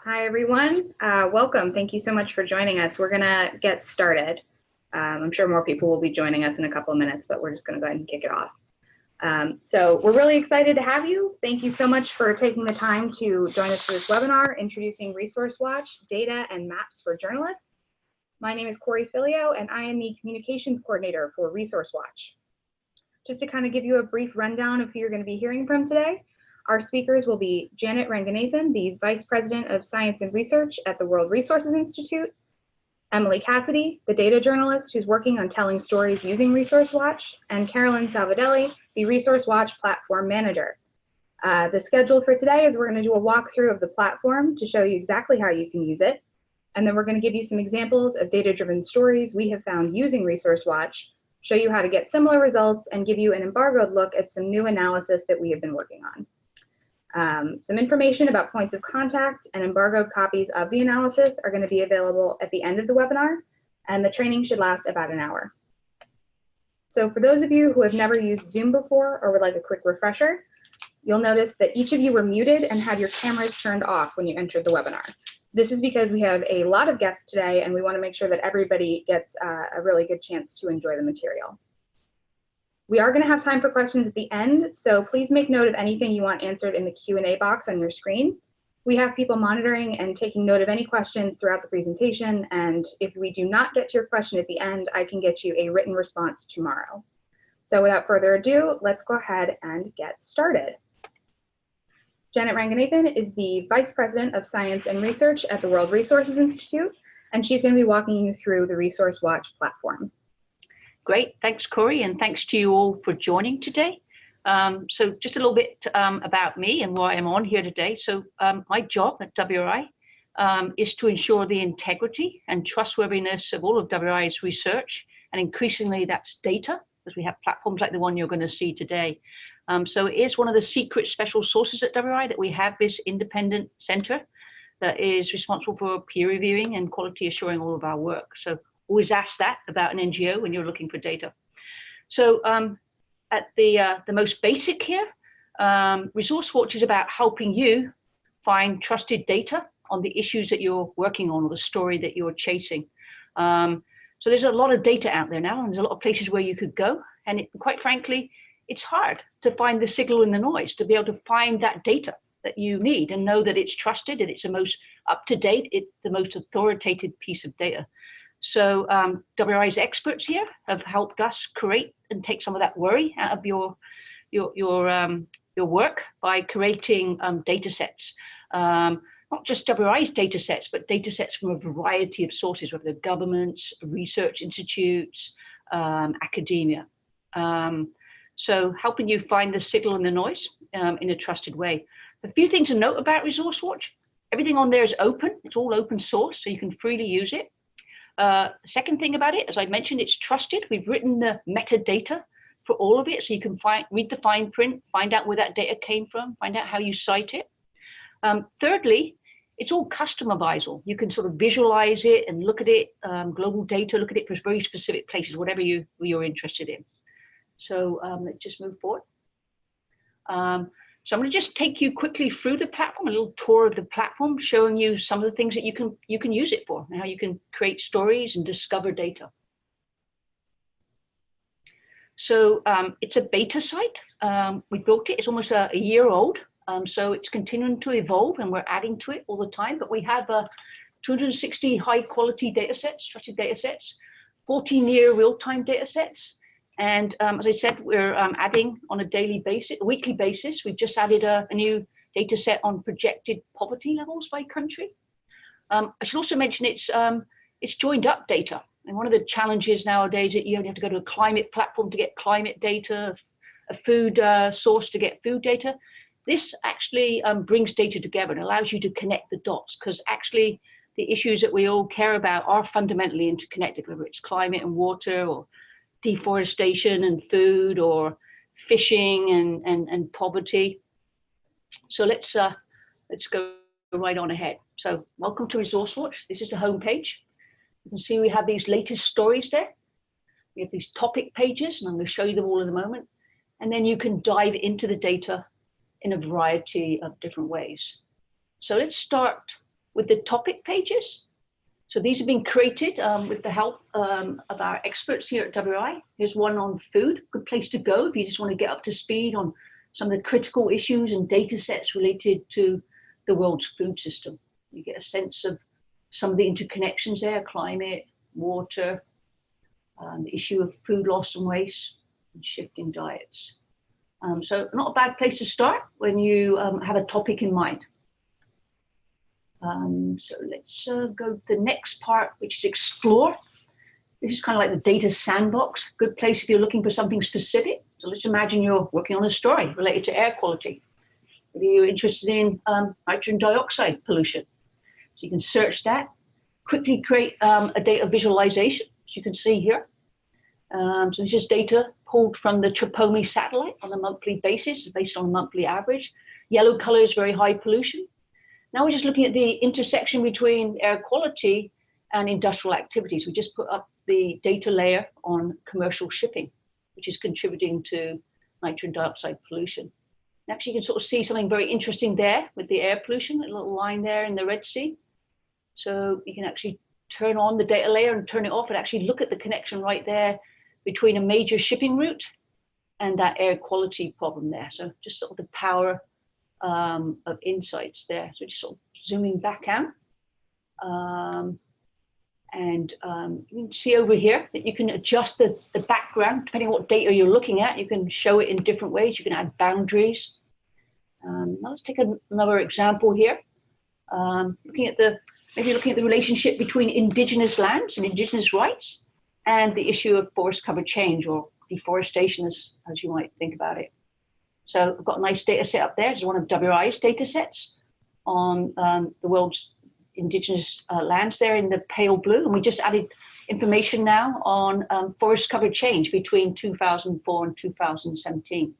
Hi, everyone. Welcome. Thank you so much for joining us. We're going to get started. I'm sure more people will be joining us in a couple of minutes, but we're just going to go ahead and kick it off. So we're really excited to have you. Thank you so much for taking the time to join us for this webinar, Introducing Resource Watch, Data and Maps for Journalists. My name is Corey Filio, and I am the Communications Coordinator for Resource Watch. Just to kind of give you a brief rundown of who you're going to be hearing from today, our speakers will be Janet Ranganathan, the Vice President of Science and Research at the World Resources Institute, Emily Cassidy, the data journalist who's working on telling stories using Resource Watch, and Carolyn Salvadelli, the Resource Watch Platform Manager. The schedule for today is we're going to do a walkthrough of the platform to show you exactly how you can use it, and then we're going to give you some examples of data-driven stories we have found using Resource Watch, show you how to get similar results, and give you an embargoed look at some new analysis that we have been working on. Some information about points of contact and embargoed copies of the analysis are going to be available at the end of the webinar, and the training should last about an hour. So for those of you who have never used Zoom before or would like a quick refresher, you'll notice that each of you were muted and had your cameras turned off when you entered the webinar. This is because we have a lot of guests today, and we want to make sure that everybody gets a really good chance to enjoy the material. We are going to have time for questions at the end, so please make note of anything you want answered in the Q&A box on your screen. We have people monitoring and taking note of any questions throughout the presentation, and if we do not get to your question at the end, I can get you a written response tomorrow. So without further ado, let's go ahead and get started. Janet Ranganathan is the Vice President of Science and Research at the World Resources Institute, and she's going to be walking you through the Resource Watch platform. Great, thanks Corey, and thanks to you all for joining today. So just a little bit about me and why I'm on here today. So my job at WRI is to ensure the integrity and trustworthiness of all of WRI's research, and increasingly that's data, because we have platforms like the one you're going to see today. So it is one of the secret special sources at WRI that we have this independent center that is responsible for peer reviewing and quality assuring all of our work. So always ask that about an NGO when you're looking for data. So at the most basic here, Resource Watch is about helping you find trusted data on the issues that you're working on or the story that you're chasing. So there's a lot of data out there now, and there's a lot of places where you could go. And quite frankly, it's hard to find the signal in the noise, to be able to find that data that you need and know that it's trusted, and it's the most up-to-date, it's the most authoritative piece of data. So WRI's experts here have helped us create and take some of that worry out of your work by creating data sets. Not just WRI's data sets, but data sets from a variety of sources, whether they're governments, research institutes, academia. So helping you find the signal and the noise in a trusted way. A few things to note about Resource Watch: everything on there is open, it's all open source, so you can freely use it. Second thing about it, as I mentioned, it's trusted. We've written the metadata for all of it, so you can read the fine print, find out where that data came from, find out how you cite it. Thirdly, it's all customizable. You can sort of visualize it and look at it, global data, look at it for very specific places, whatever you're interested in. So let's just move forward. So I'm going to just take you quickly through the platform, a little tour of the platform, showing you some of the things that you can use it for, and how you can create stories and discover data. So it's a beta site. We built it. It's almost a year old, so it's continuing to evolve, and we're adding to it all the time. But we have 260 high-quality data sets, trusted data sets, 14 near real-time data sets. And as I said, we're adding on a weekly basis. We've just added a new data set on projected poverty levels by country. I should also mention it's joined up data. And one of the challenges nowadays is that you only have to go to a climate platform to get climate data, a food source to get food data. This actually brings data together and allows you to connect the dots, because actually the issues that we all care about are fundamentally interconnected, whether it's climate and water, or deforestation and food, or fishing and poverty. So let's go right on ahead. So welcome to Resource Watch. This is the homepage. You can see we have these latest stories there. We have these topic pages, and I'm going to show you them all in a moment. And then you can dive into the data in a variety of different ways. So let's start with the topic pages. So these have been created with the help of our experts here at WRI. Here's one on food, good place to go if you just want to get up to speed on some of the critical issues and data sets related to the world's food system. You get a sense of some of the interconnections there, climate, water, the issue of food loss and waste, and shifting diets. So not a bad place to start when you have a topic in mind. So let's go to the next part, which is explore. This is kind of like the data sandbox, good place if you're looking for something specific. So let's imagine you're working on a story related to air quality. Maybe you're interested in nitrogen dioxide pollution. So you can search that, quickly create a data visualization, as you can see here. So this is data pulled from the Tripoli satellite on a monthly basis, based on a monthly average. Yellow color is very high pollution. Now we're just looking at the intersection between air quality and industrial activities. We just put up the data layer on commercial shipping, which is contributing to nitrogen dioxide pollution. Actually, you can sort of see something very interesting there with the air pollution, a little line there in the Red Sea. So you can actually turn on the data layer and turn it off and actually look at the connection right there between a major shipping route and that air quality problem there. So just sort of the power of insights there. So just sort of zooming back out. You can see over here that you can adjust the background depending on what data you're looking at. You can show it in different ways. You can add boundaries. Now let's take another example here. Maybe looking at the relationship between indigenous lands and indigenous rights and the issue of forest cover change or deforestation as you might think about it. So I've got a nice data set up there. This is one of WRI's data sets on the world's indigenous lands there in the pale blue. And we just added information now on forest cover change between 2004 and 2017.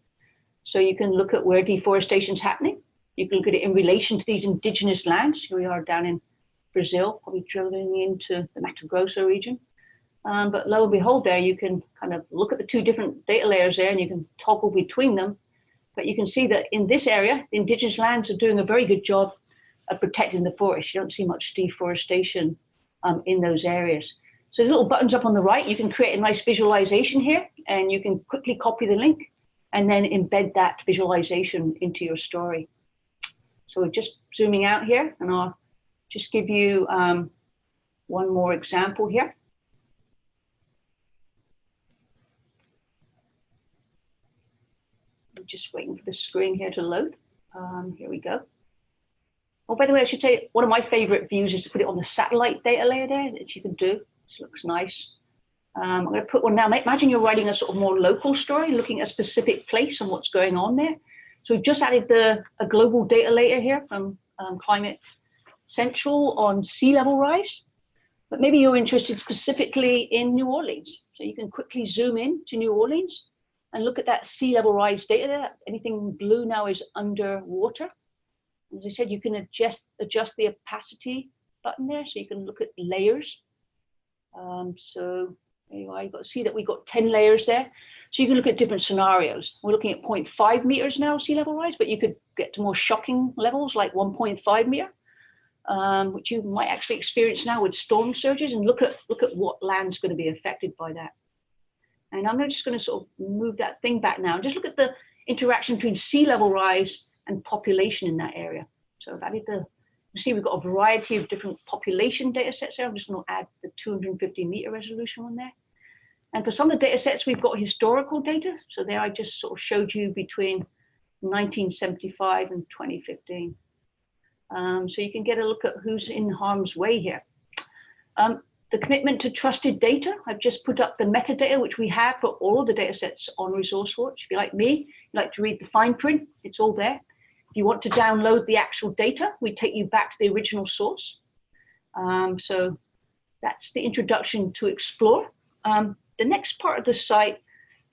So you can look at where deforestation is happening. You can look at it in relation to these indigenous lands. Here we are down in Brazil, probably drilling into the Mato Grosso region. But lo and behold there, you can kind of look at the two different data layers there and you can toggle between them. But you can see that in this area, the indigenous lands are doing a very good job of protecting the forest. You don't see much deforestation in those areas. So the little buttons up on the right, you can create a nice visualization here and you can quickly copy the link and then embed that visualization into your story. So we're just zooming out here and I'll just give you one more example here. I'm just waiting for the screen here to load. Here we go. Oh, by the way, I should say one of my favorite views is to put it on the satellite data layer there, that you can do. This looks nice. I'm going to put one now. Imagine you're writing a sort of more local story, looking at a specific place and what's going on there. So we've just added a global data layer here from Climate Central on sea level rise. But maybe you're interested specifically in New Orleans. So you can quickly zoom in to New Orleans and look at that sea level rise data there. Anything blue now is underwater. As I said, you can adjust the opacity button there, so you can look at layers. So anyway, you've got to see that we've got 10 layers there. So you can look at different scenarios. We're looking at 0.5 meters now sea level rise, but you could get to more shocking levels like 1.5 meter, which you might actually experience now with storm surges, and look at what land's going to be affected by that. And I'm just going to sort of move that thing back now. Just look at the interaction between sea level rise and population in that area. So I've added you see we've got a variety of different population data sets there. I'm just going to add the 250 meter resolution one there. And for some of the data sets, we've got historical data. So there I just sort of showed you between 1975 and 2015. So you can get a look at who's in harm's way here. The commitment to trusted data, I've just put up the metadata, which we have for all of the data sets on ResourceWatch. If you're like me, you like to read the fine print, it's all there. If you want to download the actual data, we take you back to the original source. So that's the introduction to Explore. The next part of the site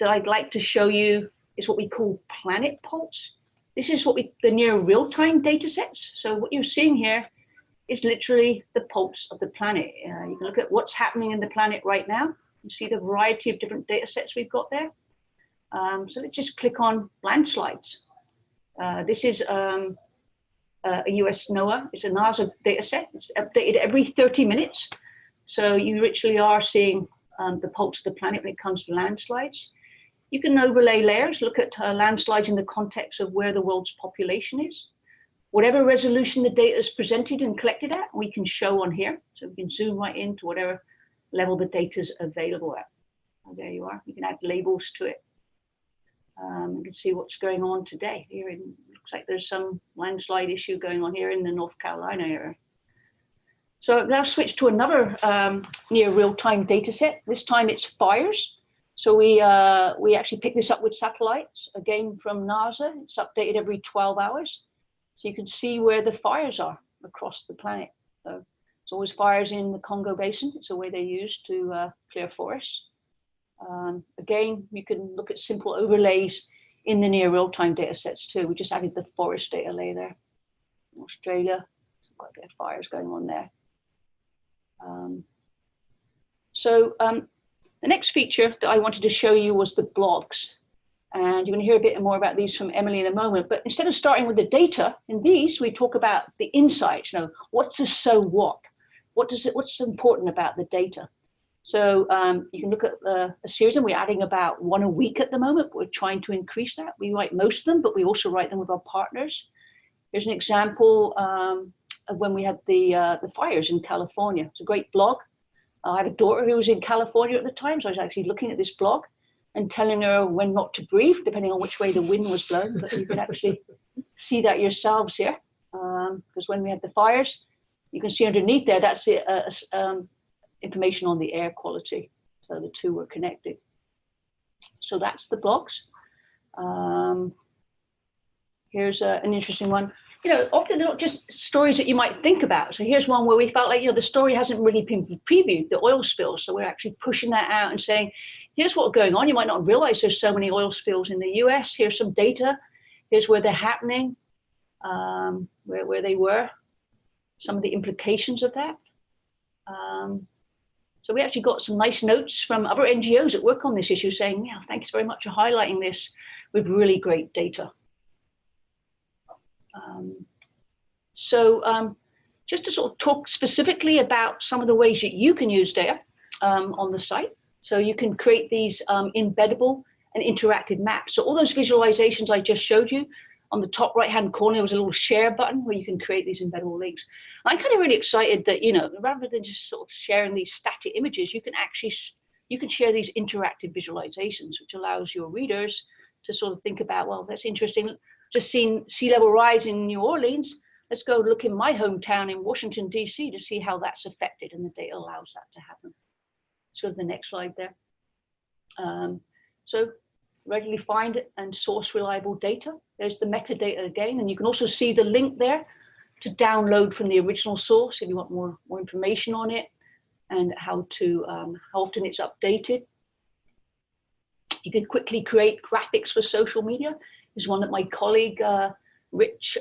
that I'd like to show you is what we call Planet Pulse. This is the near real-time data sets. So what you're seeing here is literally the pulse of the planet. You can look at what's happening in the planet right now. You see the variety of different data sets we've got there. So let's just click on landslides. This is a US NOAA. It's a NASA data set. It's updated every 30 minutes. So you literally are seeing the pulse of the planet when it comes to landslides. You can overlay layers, look at landslides in the context of where the world's population is. Whatever resolution the data is presented and collected at, we can show on here. So we can zoom right into whatever level the data is available at. Oh, there you are. You can add labels to it. You can see what's going on today. Here, looks like there's some landslide issue going on here in the North Carolina area. So I've now switched to another near real-time data set. This time it's fires. So we actually picked this up with satellites, again from NASA. It's updated every 12 hours. So you can see where the fires are across the planet. So there's always fires in the Congo Basin. It's a way they use to clear forests. Again, you can look at simple overlays in the near real-time data sets too. We just added the forest data layer there. In Australia, quite a bit of fires going on there. The next feature that I wanted to show you was the blogs. And you're going to hear a bit more about these from Emily in a moment. But instead of starting with the data, in these, we talk about the insights. You know, what's the so what? What's important about the data? So you can look at a series, and we're adding about one a week at the moment. We're trying to increase that. We write most of them, but we also write them with our partners. Here's an example of when we had the fires in California. It's a great blog. I had a daughter who was in California at the time, so I was actually looking at this blog and telling her when not to breathe, depending on which way the wind was blowing. But you can actually see that yourselves here, because when we had the fires, you can see underneath there, that's information on the air quality. So the two were connected. So that's the blogs. Here's an interesting one. You know, often they're not just stories that you might think about. So here's one where we felt like, you know, the story hasn't really been previewed, the oil spills. So we're actually pushing that out and saying, here's what's going on. You might not realize there's so many oil spills in the US. Here's some data. Here's where they're happening, where they were, some of the implications of that. So we actually got some nice notes from other NGOs that work on this issue saying, yeah, thanks very much for highlighting this with really great data. Just to sort of talk specifically about some of the ways that you can use data on the site. So you can create these embeddable and interactive maps. So all those visualizations I just showed you, on the top right-hand corner, there was a little share button where you can create these embeddable links. I'm kind of really excited that, you know, rather than just sort of sharing these static images, you can actually, you can share these interactive visualizations, which allows your readers to sort of think about, well, that's interesting. Just seen sea level rise in New Orleans. Let's go look in my hometown in Washington, DC to see how that's affected, and the data allows that to happen. So the next slide there. So readily find and source reliable data. There's the metadata again, and you can also see the link there to download from the original source if you want more information on it, and how often it's updated. You can quickly create graphics for social media. Is one that my colleague Rich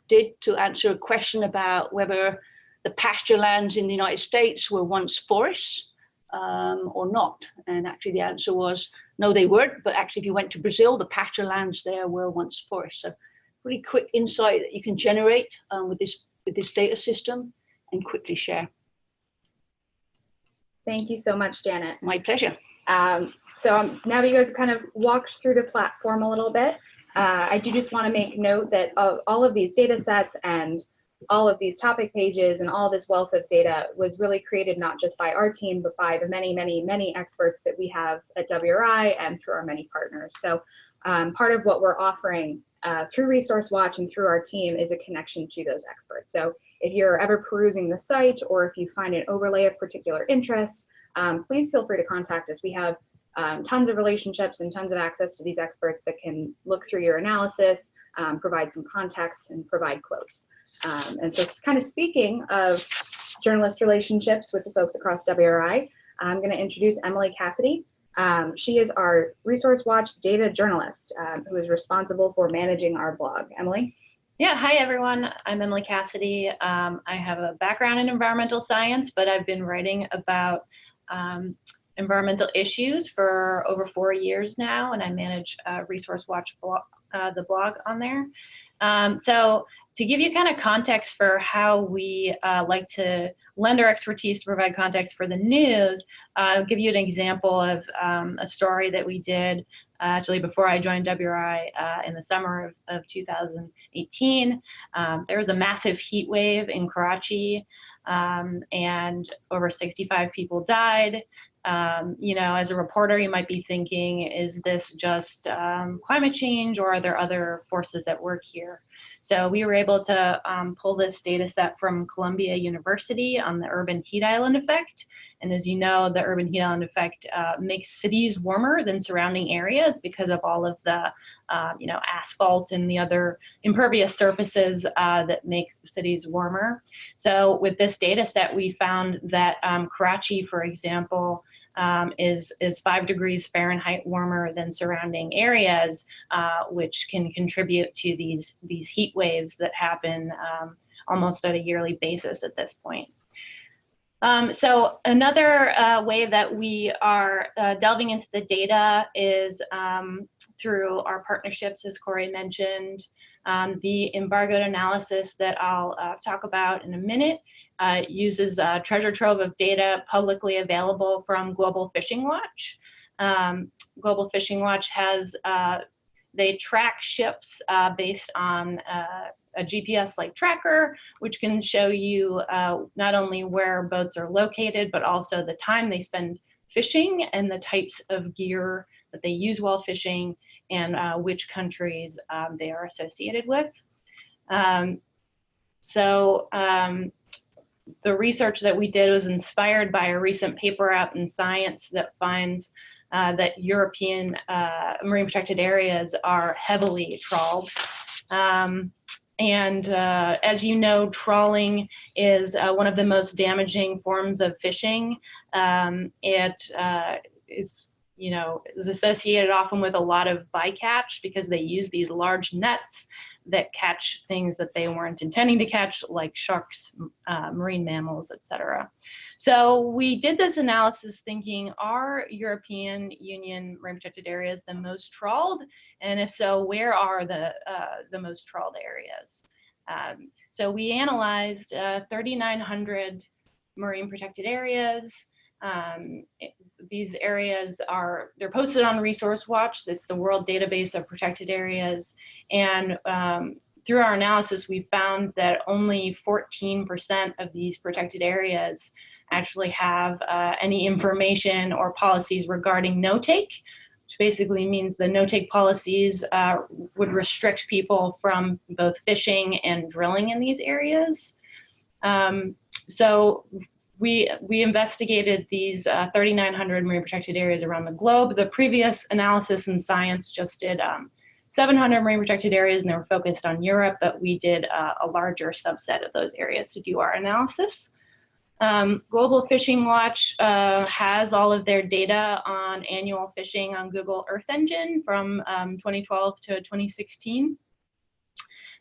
did to answer a question about whether the pasture lands in the United States were once forests or not. And actually the answer was, no, they weren't. But actually, if you went to Brazil, the pasture lands there were once forests. So pretty quick insight that you can generate with this data system and quickly share. Thank you so much, Janet. My pleasure. So now that you guys have kind of walked through the platform a little bit, I do just want to make note that all of these data sets and all of these topic pages and all this wealth of data was really created not just by our team, but by the many, many, many experts that we have at WRI and through our many partners. So part of what we're offering through Resource Watch and through our team is a connection to those experts. So if you're ever perusing the site, or if you find an overlay of particular interest, please feel free to contact us. We have tons of relationships and tons of access to these experts that can look through your analysis, provide some context, and provide quotes. And so kind of speaking of journalist relationships with the folks across WRI, I'm going to introduce Emily Cassidy. She is our Resource Watch data journalist who is responsible for managing our blog. Emily? Yeah, hi everyone. I'm Emily Cassidy. I have a background in environmental science, but I've been writing about environmental issues for over 4 years now, and I manage Resource Watch the blog on there. So to give you kind of context for how we like to lend our expertise to provide context for the news, I'll give you an example of a story that we did actually before I joined WRI in the summer of 2018. There was a massive heat wave in Karachi, and over 65 people died. You know, as a reporter, you might be thinking, is this just climate change, or are there other forces at work here? So we were able to pull this data set from Columbia University on the urban heat island effect. And as you know, the urban heat island effect makes cities warmer than surrounding areas because of all of the you know, asphalt and the other impervious surfaces that make cities warmer. So with this data set, we found that Karachi, for example, is 5 degrees Fahrenheit warmer than surrounding areas, which can contribute to these heat waves that happen almost at a yearly basis at this point. So another way that we are delving into the data is through our partnerships, as Corey mentioned. The embargoed analysis that I'll talk about in a minute uses a treasure trove of data publicly available from Global Fishing Watch. Global Fishing Watch has, they track ships based on a GPS-like tracker, which can show you not only where boats are located, but also the time they spend fishing and the types of gear that they use while fishing, and which countries they are associated with. The research that we did was inspired by a recent paper out in Science that finds that European marine protected areas are heavily trawled. As you know, trawling is one of the most damaging forms of fishing. It is, you know, is associated often with a lot of bycatch because they use these large nets that catch things that they weren't intending to catch, like sharks, marine mammals, etc. So we did this analysis thinking, are European Union marine protected areas the most trawled? And if so, where are the most trawled areas? So we analyzed 3,900 marine protected areas. These areas they're posted on Resource Watch. It's the world database of protected areas. And through our analysis, we found that only 14% of these protected areas actually have any information or policies regarding no-take, which basically means the no-take policies would restrict people from both fishing and drilling in these areas. So we investigated these 3,900 marine protected areas around the globe. The previous analysis in Science just did 700 marine protected areas, and they were focused on Europe, but we did a larger subset of those areas to do our analysis. Global Fishing Watch has all of their data on annual fishing on Google Earth Engine from 2012 to 2016.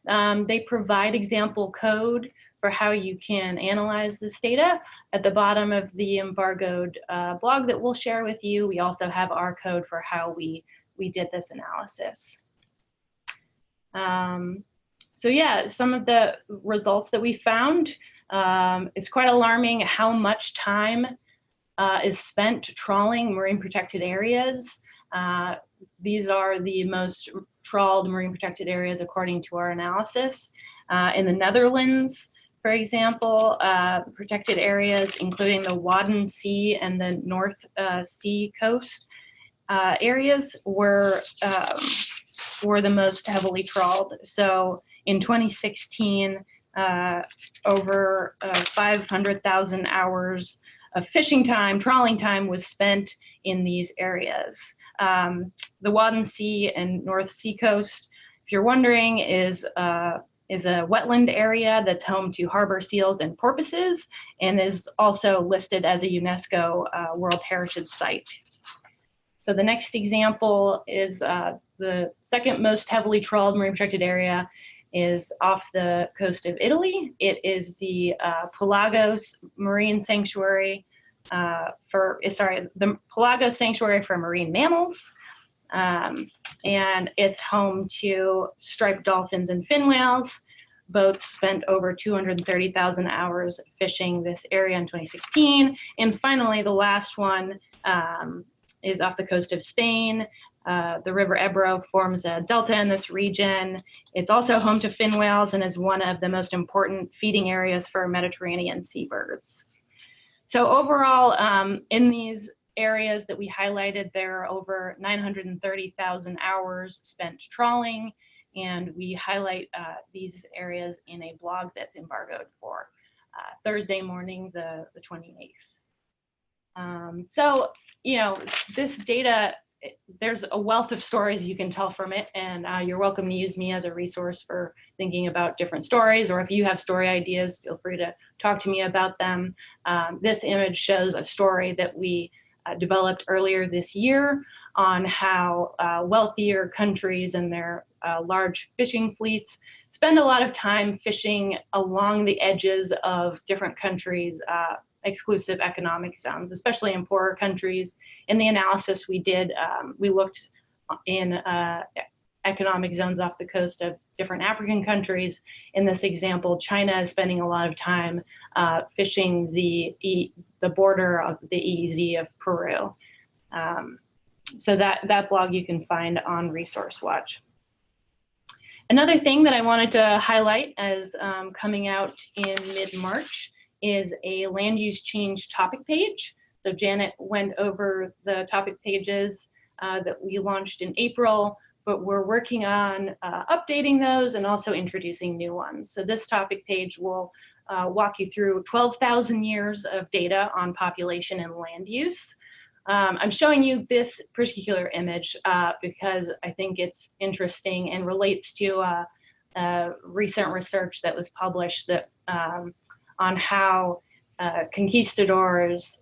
They provide example code for how you can analyze this data at the bottom of the embargoed blog that we'll share with you. We also have our code for how we did this analysis. So yeah, some of the results that we found, it's quite alarming how much time is spent trawling marine protected areas. These are the most trawled marine protected areas according to our analysis. In the Netherlands, for example, protected areas including the Wadden Sea and the North Sea coast areas were the most heavily trawled. So in 2016, over 500,000 hours of fishing time, trawling time was spent in these areas. The Wadden Sea and North Sea coast, if you're wondering, is a wetland area that's home to harbor seals and porpoises, and is also listed as a UNESCO World Heritage Site. So the next example is the second most heavily trawled marine protected area is off the coast of Italy. It is the Pelagos Marine Sanctuary the Pelagos Sanctuary for Marine Mammals. and it's home to striped dolphins and fin whales. Boats spent over 230,000 hours fishing this area in 2016. And finally, the last one is off the coast of Spain. The River Ebro forms a delta in this region. It's also home to fin whales and is one of the most important feeding areas for Mediterranean seabirds. So overall, in these areas that we highlighted, there are over 930,000 hours spent trawling, and we highlight these areas in a blog that's embargoed for Thursday morning, the 28th. So, you know, this data, there's a wealth of stories you can tell from it, and you're welcome to use me as a resource for thinking about different stories, or if you have story ideas, feel free to talk to me about them. This image shows a story that we developed earlier this year on how wealthier countries and their large fishing fleets spend a lot of time fishing along the edges of different countries' exclusive economic zones, especially in poorer countries. In the analysis we did, we looked in economic zones off the coast of different African countries. In this example, China is spending a lot of time fishing the border of the EEZ of Peru. So that blog you can find on Resource Watch. Another thing that I wanted to highlight as coming out in mid-March is a land use change topic page. So Janet went over the topic pages that we launched in April, but we're working on updating those and also introducing new ones. So this topic page will walk you through 12,000 years of data on population and land use. I'm showing you this particular image because I think it's interesting and relates to recent research that was published that on how conquistadors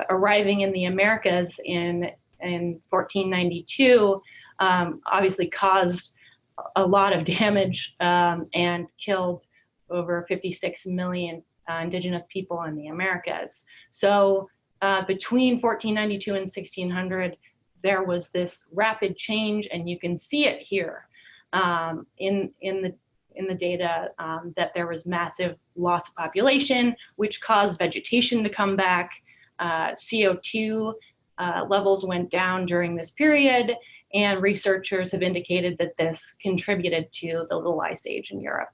arriving in the Americas in 1492 obviously caused a lot of damage and killed over 56 million indigenous people in the Americas. So between 1492 and 1600, there was this rapid change, and you can see it here in the data that there was massive loss of population, which caused vegetation to come back. CO2 levels went down during this period, and researchers have indicated that this contributed to the Little Ice Age in Europe.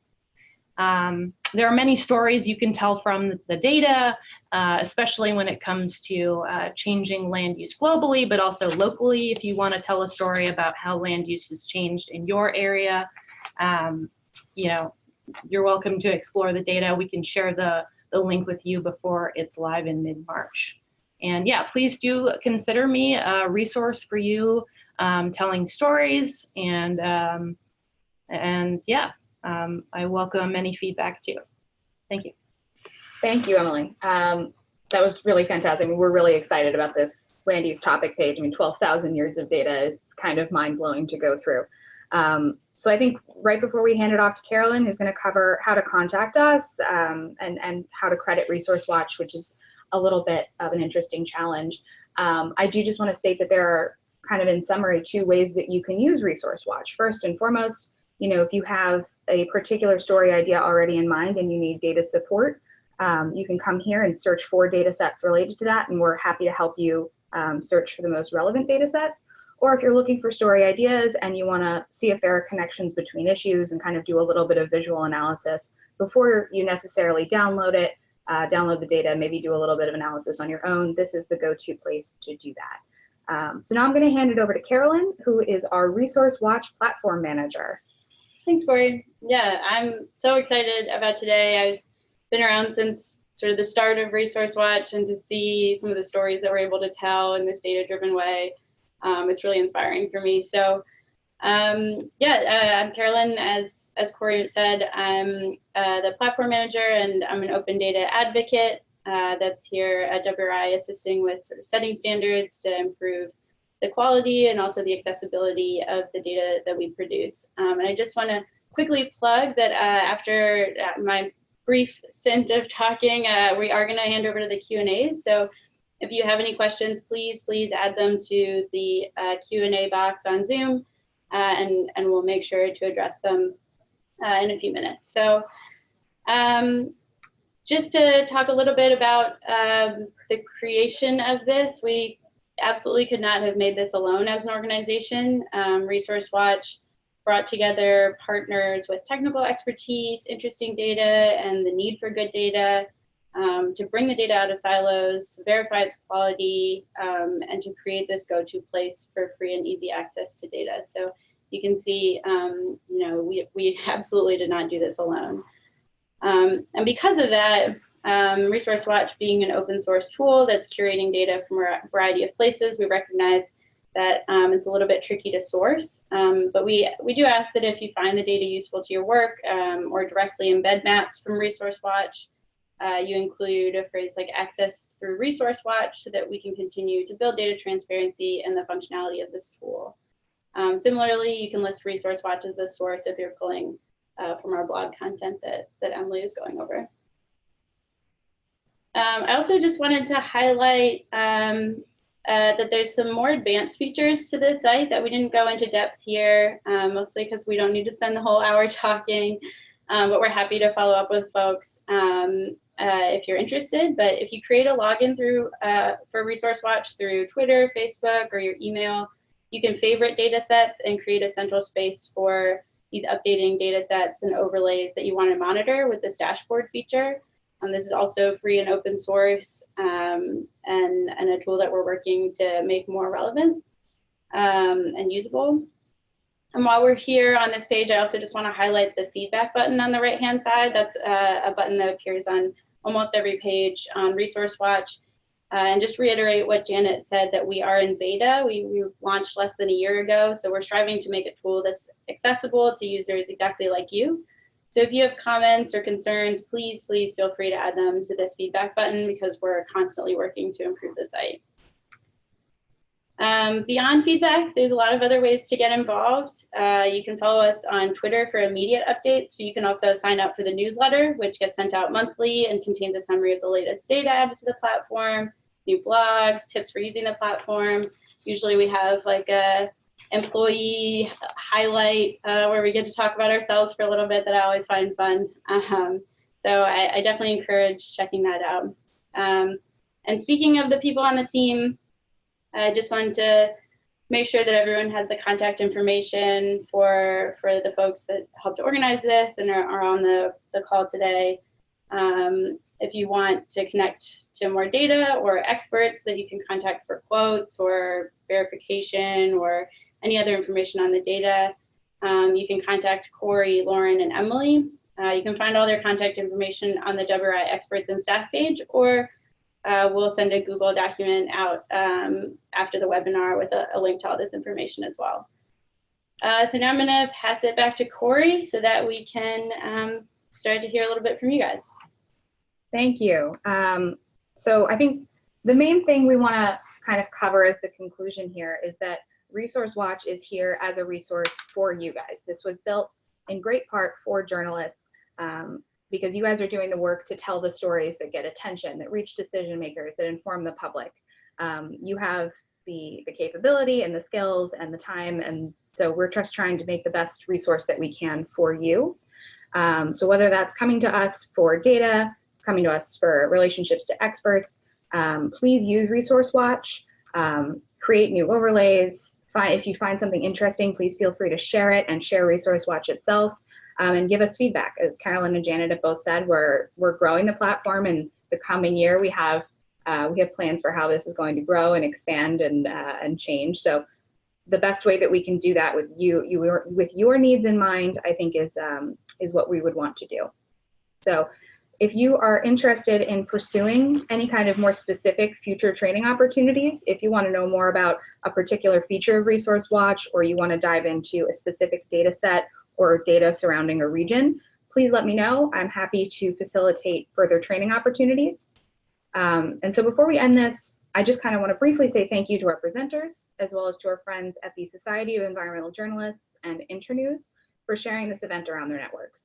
There are many stories you can tell from the data, especially when it comes to changing land use globally, but also locally. If you want to tell a story about how land use has changed in your area, you know, you're welcome to explore the data. We can share the link with you before it's live in mid-March. And yeah, please do consider me a resource for you telling stories, and yeah. I welcome any feedback too. Thank you. Thank you, Emily. That was really fantastic. We're really excited about this land use topic page. I mean, 12,000 years of data is kind of mind-blowing to go through. So I think right before we hand it off to Carolyn, who's going to cover how to contact us and how to credit Resource Watch, which is a little bit of an interesting challenge. I do just want to state that there are kind of in summary 2 ways that you can use Resource Watch. First and foremost, you know, if you have a particular story idea already in mind and you need data support, you can come here and search for data sets related to that, and we're happy to help you search for the most relevant data sets. Or if you're looking for story ideas and you want to see if there are connections between issues and kind of do a little bit of visual analysis before you necessarily download it, download the data, maybe do a little bit of analysis on your own, this is the go-to place to do that. So now I'm going to hand it over to Carolyn, who is our Resource Watch platform manager. Thanks, Corey. Yeah, I'm so excited about today. I've been around since sort of the start of Resource Watch, and to see some of the stories that we're able to tell in this data-driven way, it's really inspiring for me. So yeah, I'm Carolyn. As Corey said, I'm the platform manager, and I'm an open data advocate that's here at WRI, assisting with sort of setting standards to improve the quality and also the accessibility of the data that we produce. And I just want to quickly plug that after my brief stint of talking, we are going to hand over to the Q&As. So If you have any questions, please add them to the Q&A box on Zoom, and we'll make sure to address them in a few minutes. So just to talk a little bit about the creation of this, we absolutely could not have made this alone as an organization. Resource Watch brought together partners with technical expertise, interesting data, and the need for good data to bring the data out of silos, verify its quality, and to create this go-to place for free and easy access to data. So you can see, you know, we absolutely did not do this alone. And because of that, Resource Watch being an open source tool that's curating data from a variety of places, we recognize that it's a little bit tricky to source. But we do ask that if you find the data useful to your work or directly embed maps from Resource Watch, you include a phrase like access through Resource Watch so that we can continue to build data transparency and the functionality of this tool. Similarly, you can list Resource Watch as the source if you're pulling from our blog content that Emily is going over. I also just wanted to highlight that there's some more advanced features to this site that we didn't go into depth here, mostly because we don't need to spend the whole hour talking, but we're happy to follow up with folks if you're interested. But if you create a login for Resource Watch through Twitter, Facebook, or your email, you can favorite data sets and create a central space for these updating data sets and overlays that you want to monitor with this dashboard feature. This is also free and open source and a tool that we're working to make more relevant and usable. And while we're here on this page, I also just want to highlight the feedback button on the right-hand side. That's a button that appears on almost every page on Resource Watch. And just reiterate what Janet said, that we are in beta. We launched less than a year ago, so we're striving to make a tool that's accessible to users exactly like you. So if you have comments or concerns, please feel free to add them to this feedback button, because we're constantly working to improve the site. Beyond feedback, there's a lot of other ways to get involved. You can follow us on Twitter for immediate updates, but you can also sign up for the newsletter, which gets sent out monthly and contains a summary of the latest data added to the platform, new blogs, tips for using the platform. Usually we have like a employee highlight where we get to talk about ourselves for a little bit that I always find fun. So I definitely encourage checking that out. And speaking of the people on the team, I just wanted to make sure that everyone has the contact information for the folks that helped organize this and are on the call today. If you want to connect to more data or experts that you can contact for quotes or verification or any other information on the data, you can contact Corey, Lauren, and Emily. You can find all their contact information on the WRI experts and staff page, or we'll send a Google document out after the webinar with a link to all this information as well. So now I'm going to pass it back to Corey so that we can start to hear a little bit from you guys. Thank you. So I think the main thing we want to kind of cover as the conclusion here is that Resource Watch is here as a resource for you guys. This was built in great part for journalists because you guys are doing the work to tell the stories that get attention, that reach decision makers, that inform the public. You have the capability and the skills and the time, and so we're just trying to make the best resource that we can for you. So whether that's coming to us for data, coming to us for relationships to experts, please use Resource Watch, create new overlays. If you find something interesting, please feel free to share it and share Resource Watch itself, and give us feedback. As Carolyn and Janet have both said, we're growing the platform, and the coming year we have plans for how this is going to grow and expand and change. So the best way that we can do that with with your needs in mind, I think is what we would want to do. So if you are interested in pursuing any kind of more specific future training opportunities, if you want to know more about a particular feature of Resource Watch, or you want to dive into a specific data set or data surrounding a region, please let me know. I'm happy to facilitate further training opportunities. And so before we end this, I just kind of want to briefly say thank you to our presenters, as well as to our friends at the Society of Environmental Journalists and Internews for sharing this event around their networks.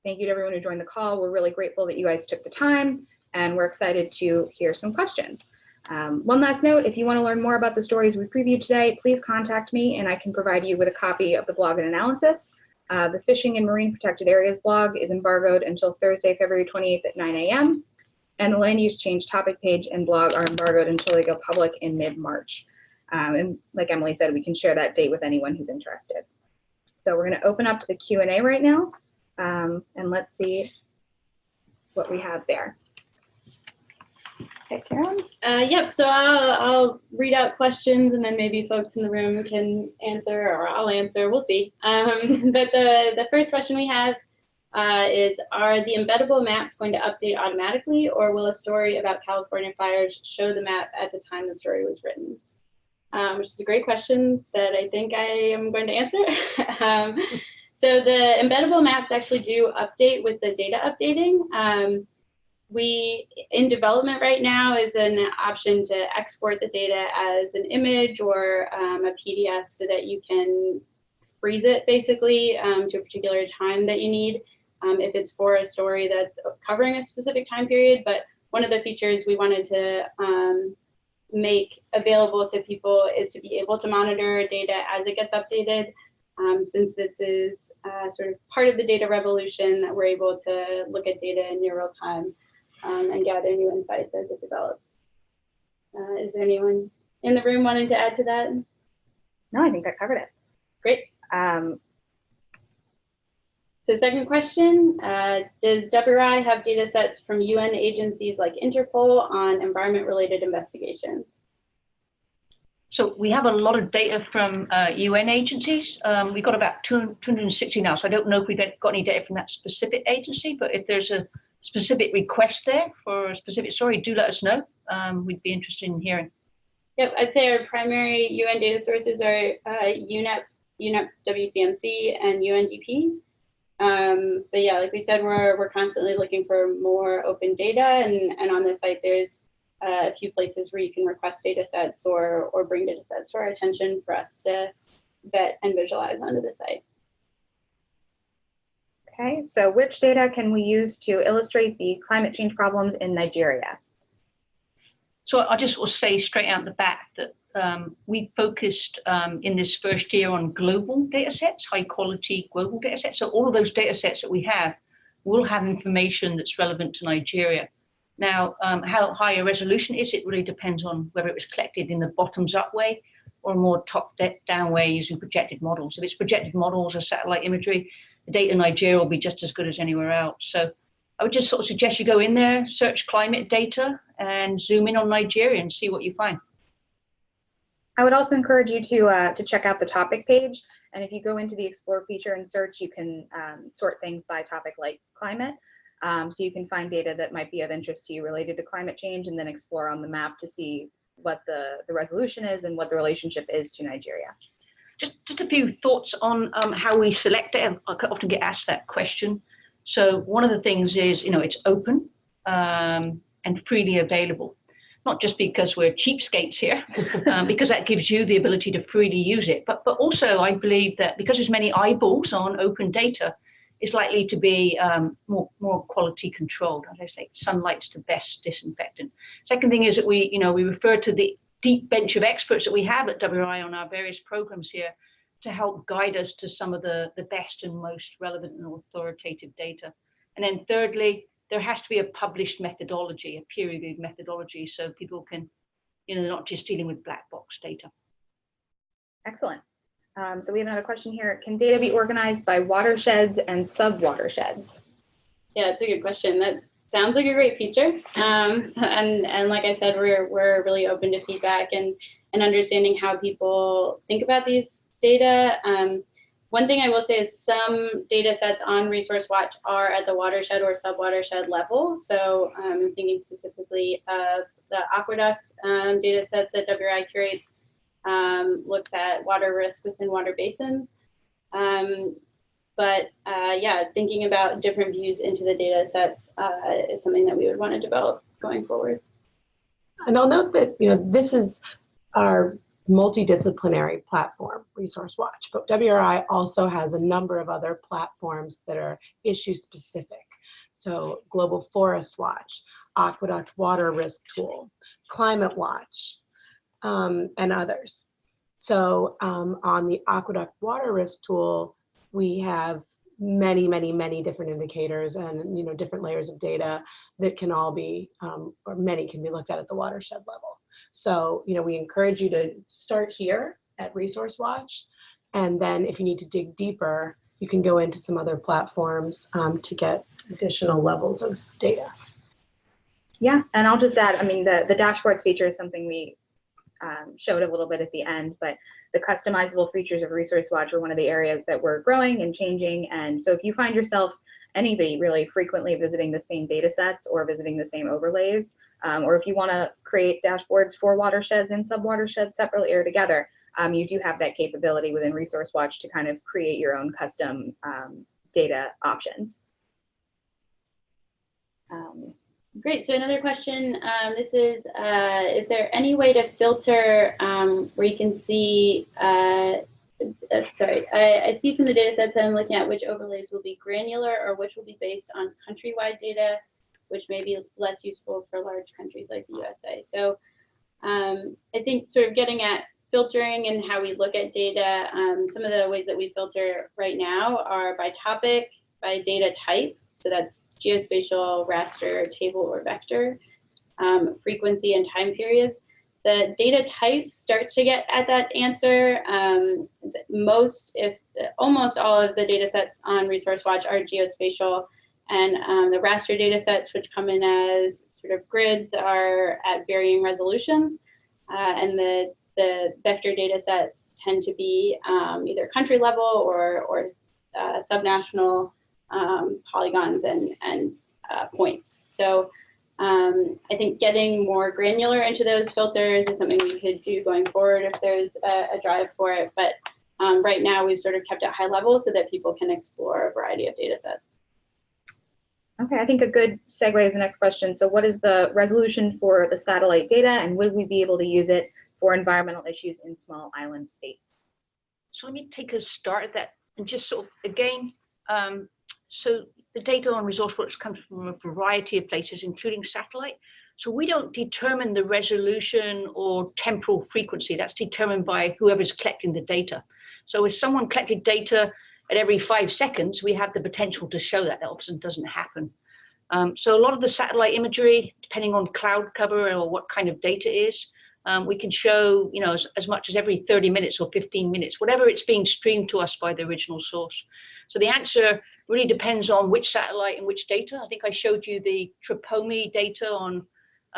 Thank you to everyone who joined the call. We're really grateful that you guys took the time, and we're excited to hear some questions. One last note, if you want to learn more about the stories we previewed today, please contact me and I can provide you with a copy of the blog and analysis. The Fishing in Marine Protected Areas blog is embargoed until Thursday, February 28th at 9 a.m. And the land use change topic page and blog are embargoed until they go public in mid-March. And like Emily said, we can share that date with anyone who's interested. So we're going to open up to the Q&A right now, and let's see what we have there. Okay, Karen? Yep, so I'll read out questions and then maybe folks in the room can answer, or I'll answer, we'll see. But the first question we have is, are the embeddable maps going to update automatically, or will a story about California fires show the map at the time the story was written? Which is a great question that I think I am going to answer. So the embeddable maps actually do update with the data updating. We, in development right now, is an option to export the data as an image or a PDF so that you can freeze it basically to a particular time that you need if it's for a story that's covering a specific time period. But one of the features we wanted to make available to people is to be able to monitor data as it gets updated. Since this is sort of part of the data revolution, that we're able to look at data in near real time and gather new insights as it develops. Is there anyone in the room wanting to add to that? No, I think that covered it. Great. So second question, does WRI have data sets from UN agencies like Interpol on environment-related investigations? So we have a lot of data from UN agencies. We've got about 260 now, so I don't know if we've got any data from that specific agency, but if there's a specific request there for a specific story, do let us know. We'd be interested in hearing. Yep, I'd say our primary UN data sources are UNEP WCMC and UNDP. But yeah, like we said, we're constantly looking for more open data, and on the site there's a few places where you can request data sets or bring data sets to our attention for us to vet and visualize onto the site. Okay, so which data can we use to illustrate the climate change problems in Nigeria? So I just will say straight out the back that we focused in this first year on global data sets, high quality global data sets. So all of those data sets that we have will have information that's relevant to Nigeria. Now, how high a resolution is, it really depends on whether it was collected in the bottoms up way or a more top down way using projected models. If it's projected models or satellite imagery, the data in Nigeria will be just as good as anywhere else. So I would just sort of suggest you go in there, search climate data and zoom in on Nigeria and see what you find. I would also encourage you to check out the topic page. And if you go into the Explore feature and search, you can sort things by topic like climate. So you can find data that might be of interest to you related to climate change, and then explore on the map to see what the resolution is and what the relationship is to Nigeria. Just a few thoughts on how we select it. I often get asked that question. So one of the things is, it's open and freely available. Not just because we're cheapskates here, because that gives you the ability to freely use it, but also I believe that because there's many eyeballs on open data, it's likely to be more quality controlled. As I say, sunlight's the best disinfectant. Second thing is that we refer to the deep bench of experts that we have at WRI on our various programs here to help guide us to some of the best and most relevant and authoritative data. And then thirdly, there has to be a published methodology, a peer-reviewed methodology, so people can, they're not just dealing with black box data. Excellent. So we have another question here. Can data be organized by watersheds and sub-watersheds? Yeah, it's a good question. That sounds like a great feature. And like I said, we're really open to feedback and understanding how people think about these data. One thing I will say is some data sets on Resource Watch are at the watershed or sub-watershed level. So I'm thinking specifically of the aqueduct data set that WRI curates, looks at water risk within water basins. But yeah, thinking about different views into the data sets is something that we would want to develop going forward. And I'll note that this is our multidisciplinary platform, Resource Watch, but WRI also has a number of other platforms that are issue specific. So Global Forest Watch, Aqueduct Water Risk Tool, Climate Watch, and others. So on the Aqueduct Water Risk Tool, we have many different indicators and different layers of data that can all be, or many can be looked at the watershed level. So we encourage you to start here at Resource Watch, and then if you need to dig deeper, you can go into some other platforms to get additional levels of data. Yeah, and I'll just add, I mean, the dashboards feature is something we showed a little bit at the end, but the customizable features of Resource Watch are one of the areas that we're growing and changing. And so if you find yourself, anybody really, frequently visiting the same data sets or visiting the same overlays, or if you want to create dashboards for watersheds and subwatersheds separately or together, you do have that capability within Resource Watch to kind of create your own custom data options. Great. So another question, this is there any way to filter where you can see, I see from the data sets that I'm looking at which overlays will be granular or which will be based on countrywide data, which may be less useful for large countries like the USA. So I think sort of getting at filtering and how we look at data, some of the ways that we filter right now are by topic, by data type. So that's geospatial, raster, table, or vector, frequency, and time period. The data types start to get at that answer. Almost all of the data sets on Resource Watch are geospatial, and the raster data sets, which come in as sort of grids, are at varying resolutions, and the vector data sets tend to be either country level or subnational polygons and points. So I think getting more granular into those filters is something we could do going forward if there's a drive for it. But right now we've sort of kept it high level so that people can explore a variety of data sets. Okay, I think a good segue is the next question. So what is the resolution for the satellite data, and would we be able to use it for environmental issues in small island states? So let me take a start at that and just sort of, again, so the data on Resource Watch comes from a variety of places, including satellite. So we don't determine the resolution or temporal frequency. That's determined by whoever's collecting the data. So if someone collected data at every 5 seconds, we have the potential to show that. That often doesn't happen. So a lot of the satellite imagery, depending on cloud cover or what kind of data is, we can show, as much as every 30 minutes or 15 minutes, whatever it's being streamed to us by the original source. So the answer really depends on which satellite and which data. I think I showed you the TRPOMI data on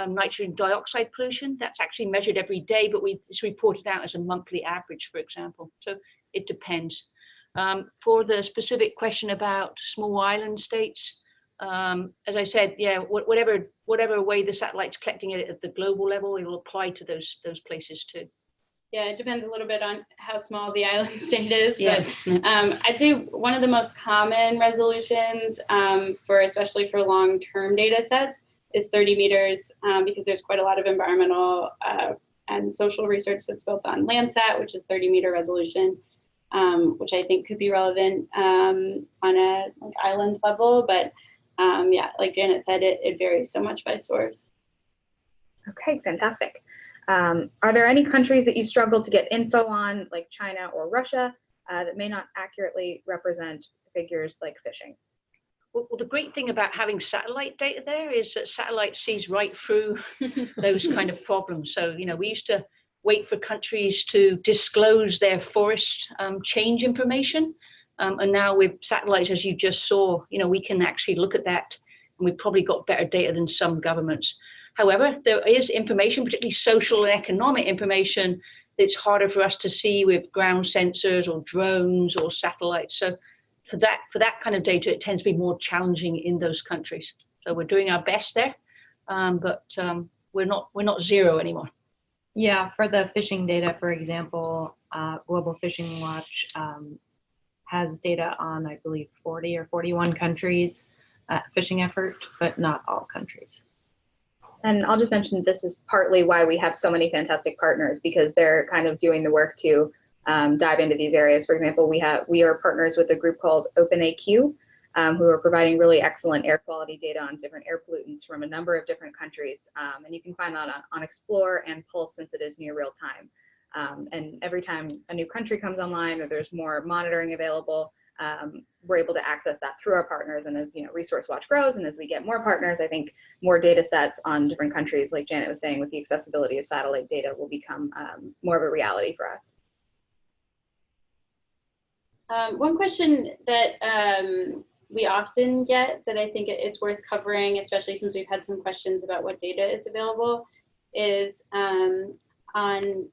nitrogen dioxide pollution. That's actually measured every day, but it's reported out as a monthly average, for example. So it depends. For the specific question about small island states, as I said, yeah, whatever way the satellite's collecting it at the global level, it will apply to those places too. Yeah, it depends a little bit on how small the island state is. Yeah. But I'd say one of the most common resolutions especially for long-term data sets is 30 meters because there's quite a lot of environmental and social research that's built on Landsat, which is 30-meter resolution, which I think could be relevant on a island level. But yeah, like Janet said, it varies so much by source. Okay, fantastic. Are there any countries that you've struggled to get info on, like China or Russia, that may not accurately represent figures like fishing? Well, the great thing about having satellite data there is that satellite sees right through those kind of problems. So, we used to wait for countries to disclose their forest change information. And now with satellites, as you just saw, we can actually look at that, and we've probably got better data than some governments. However, there is information, particularly social and economic information, that's harder for us to see with ground sensors or drones or satellites. So for that kind of data, it tends to be more challenging in those countries. So we're doing our best there, but we're not zero anymore. Yeah, for the fishing data, for example, Global Fishing Watch has data on, I believe, 40 or 41 countries fishing effort, but not all countries. And I'll just mention this is partly why we have so many fantastic partners, because they're kind of doing the work to dive into these areas. For example, we are partners with a group called OpenAQ, who are providing really excellent air quality data on different air pollutants from a number of different countries. And you can find that on Explore and Pulse since it is near real time. And every time a new country comes online or there's more monitoring available, we're able to access that through our partners. And as Resource Watch grows and as we get more partners, I think more data sets on different countries, like Janet was saying, with the accessibility of satellite data will become more of a reality for us. One question that we often get that I think it's worth covering, especially since we've had some questions about what data is available, is on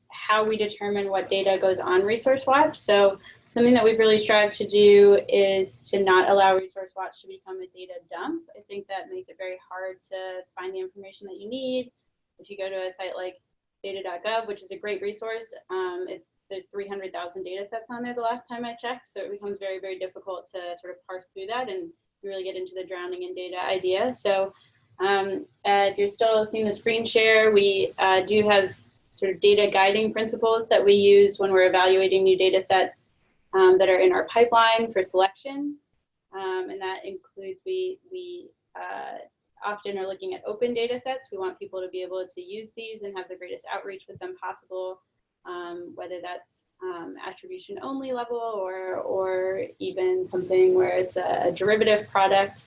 how we determine what data goes on Resource Watch. So something that we've really strived to do is to not allow Resource Watch to become a data dump. I think that makes it very hard to find the information that you need. If you go to a site like data.gov, which is a great resource, there's 300,000 data sets on there the last time I checked, so it becomes very, very difficult to sort of parse through that and really get into the drowning in data idea. So if you're still seeing the screen share, we do have sort of data guiding principles that we use when we're evaluating new data sets that are in our pipeline for selection. And that includes we often are looking at open data sets. We want people to be able to use these and have the greatest outreach with them possible, whether that's attribution only level or even something where it's a derivative product.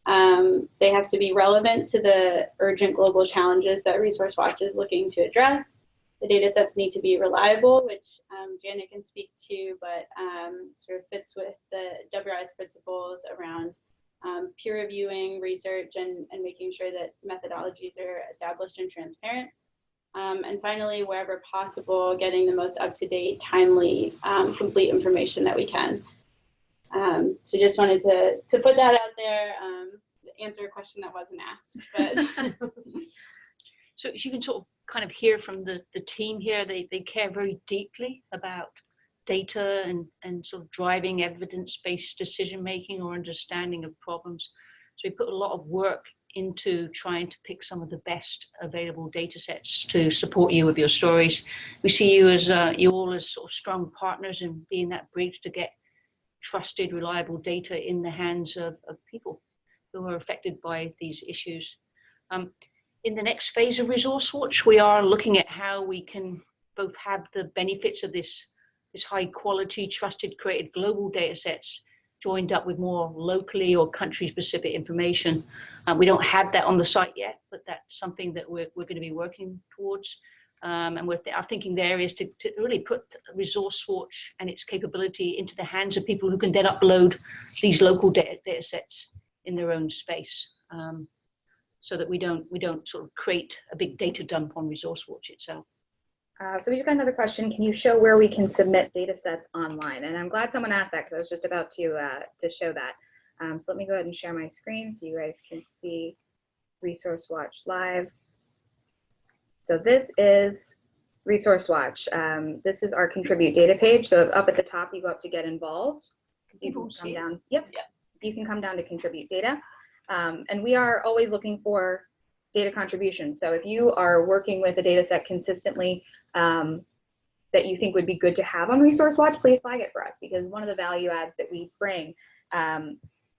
They have to be relevant to the urgent global challenges that Resource Watch is looking to address. The data sets need to be reliable, which Janet can speak to, but sort of fits with the WRI's principles around peer reviewing research and making sure that methodologies are established and transparent. And finally, wherever possible, getting the most up-to-date, timely, complete information that we can. So just wanted to put that out there, answer a question that wasn't asked. But So as you can sort of kind of hear from the team here, they care very deeply about data and sort of driving evidence-based decision-making or understanding of problems. So we put a lot of work into trying to pick some of the best available data sets to support you with your stories. We see you as you all as sort of strong partners in being that bridge to get trusted, reliable data in the hands of people who are affected by these issues. In the next phase of Resource Watch, we are looking at how we can both have the benefits of this high quality, trusted, created global data sets joined up with more locally or country specific information. We don't have that on the site yet, but that's something that we're going to be working towards. And our thinking there is to really put Resource Watch and its capability into the hands of people who can then upload these local data sets in their own space. So that we don't sort of create a big data dump on Resource Watch itself. So we just got another question. Can you show where we can submit data sets online? And I'm glad someone asked that because I was just about to show that. So let me go ahead and share my screen so you guys can see Resource Watch live. So this is Resource Watch. This is our contribute data page. So up at the top, you go up to get involved. You can come down. Yep. You can come down to contribute data. And we are always looking for data contributions. So if you are working with a data set consistently that you think would be good to have on Resource Watch, please flag it for us, because one of the value adds that we bring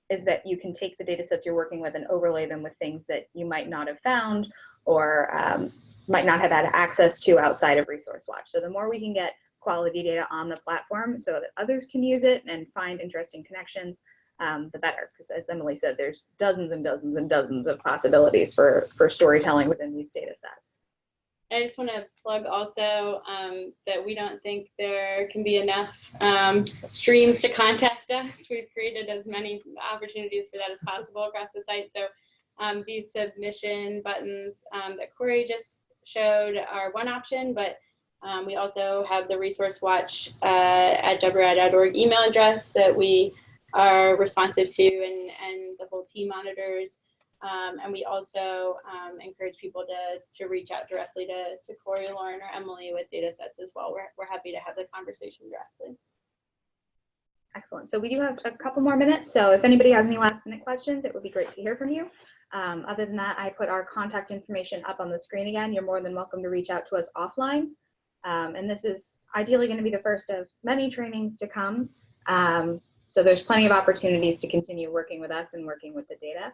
is that you can take the data sets you're working with and overlay them with things that you might not have found or might not have had access to outside of Resource Watch. So the more we can get quality data on the platform so that others can use it and find interesting connections, the better, because as Emily said, there's dozens and dozens and dozens of possibilities for storytelling within these data sets. I just want to plug also that we don't think there can be enough streams to contact us. We've created as many opportunities for that as possible across the site. So these submission buttons that Corey just showed are one option, but we also have the Resource Watch at WRI.org email address that we are responsive to and the whole team monitors. And we also encourage people to reach out directly to Corey, Lauren, or Emily with data sets as well. We're happy to have the conversation directly. Excellent. So we do have a couple more minutes. So if anybody has any last minute questions, it would be great to hear from you. Other than that, I put our contact information up on the screen again. You're more than welcome to reach out to us offline. And this is ideally going to be the first of many trainings to come. So there's plenty of opportunities to continue working with us and working with the data.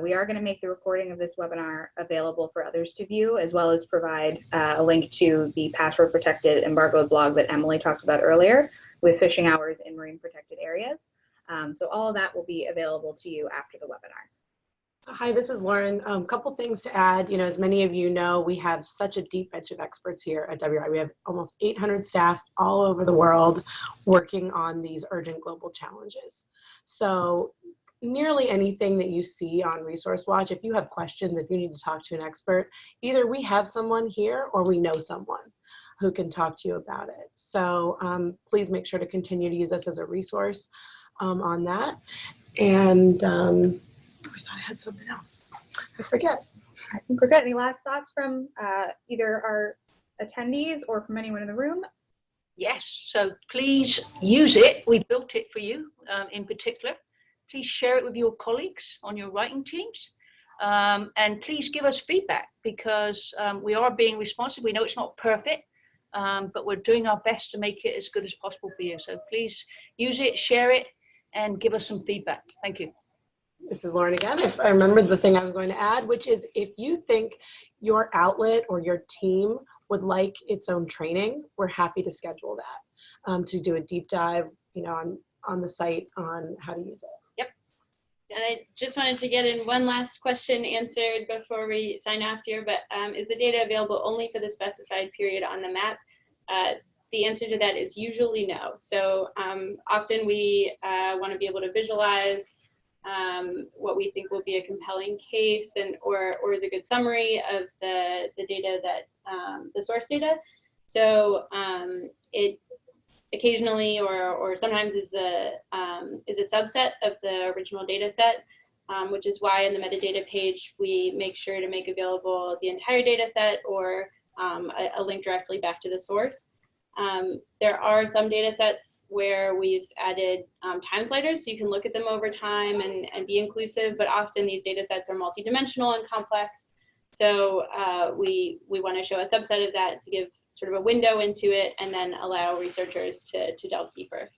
We are going to make the recording of this webinar available for others to view, as well as provide a link to the password protected embargoed blog that Emily talked about earlier with fishing hours in marine protected areas. So all of that will be available to you after the webinar. Hi, this is Lauren. Couple things to add. You know, as many of you know, we have such a deep bench of experts here at WRI. We have almost 800 staff all over the world working on these urgent global challenges. So nearly anything that you see on Resource Watch, if you have questions, if you need to talk to an expert, either we have someone here or we know someone who can talk to you about it. So please make sure to continue to use us as a resource on that. And I thought I had something else. I forget. I think we're good. Any last thoughts from either our attendees or from anyone in the room? Yes, so please use it. We built it for you in particular. Please share it with your colleagues on your writing teams. And please give us feedback, because we are being responsive. We know it's not perfect, but we're doing our best to make it as good as possible for you. So please use it, share it, and give us some feedback. Thank you. This is Lauren again. If I remember the thing I was going to add, which is if you think your outlet or your team would like its own training, we're happy to schedule that, to do a deep dive, you know, on the site on how to use it. And I just wanted to get in one last question answered before we sign off here, but is the data available only for the specified period on the map? The answer to that is usually no. So often we want to be able to visualize what we think will be a compelling case and or is a good summary of the data that the source data. So it occasionally or sometimes is a subset of the original data set, which is why in the metadata page we make sure to make available the entire data set or a link directly back to the source. There are some data sets where we've added time sliders so you can look at them over time and be inclusive, but often these data sets are multidimensional and complex. So we want to show a subset of that to give sort of a window into it and then allow researchers to delve deeper.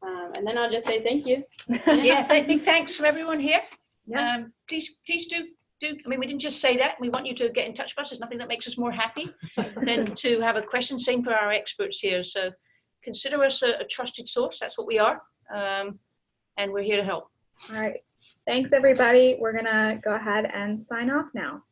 And then I'll just say thank you. Yeah, big thanks from everyone here. Yeah. Please do. I mean, we didn't just say that. We want you to get in touch with us. There's nothing that makes us more happy than to have a question. Same for our experts here. So consider us a trusted source. That's what we are. And we're here to help. All right. Thanks, everybody. We're going to go ahead and sign off now.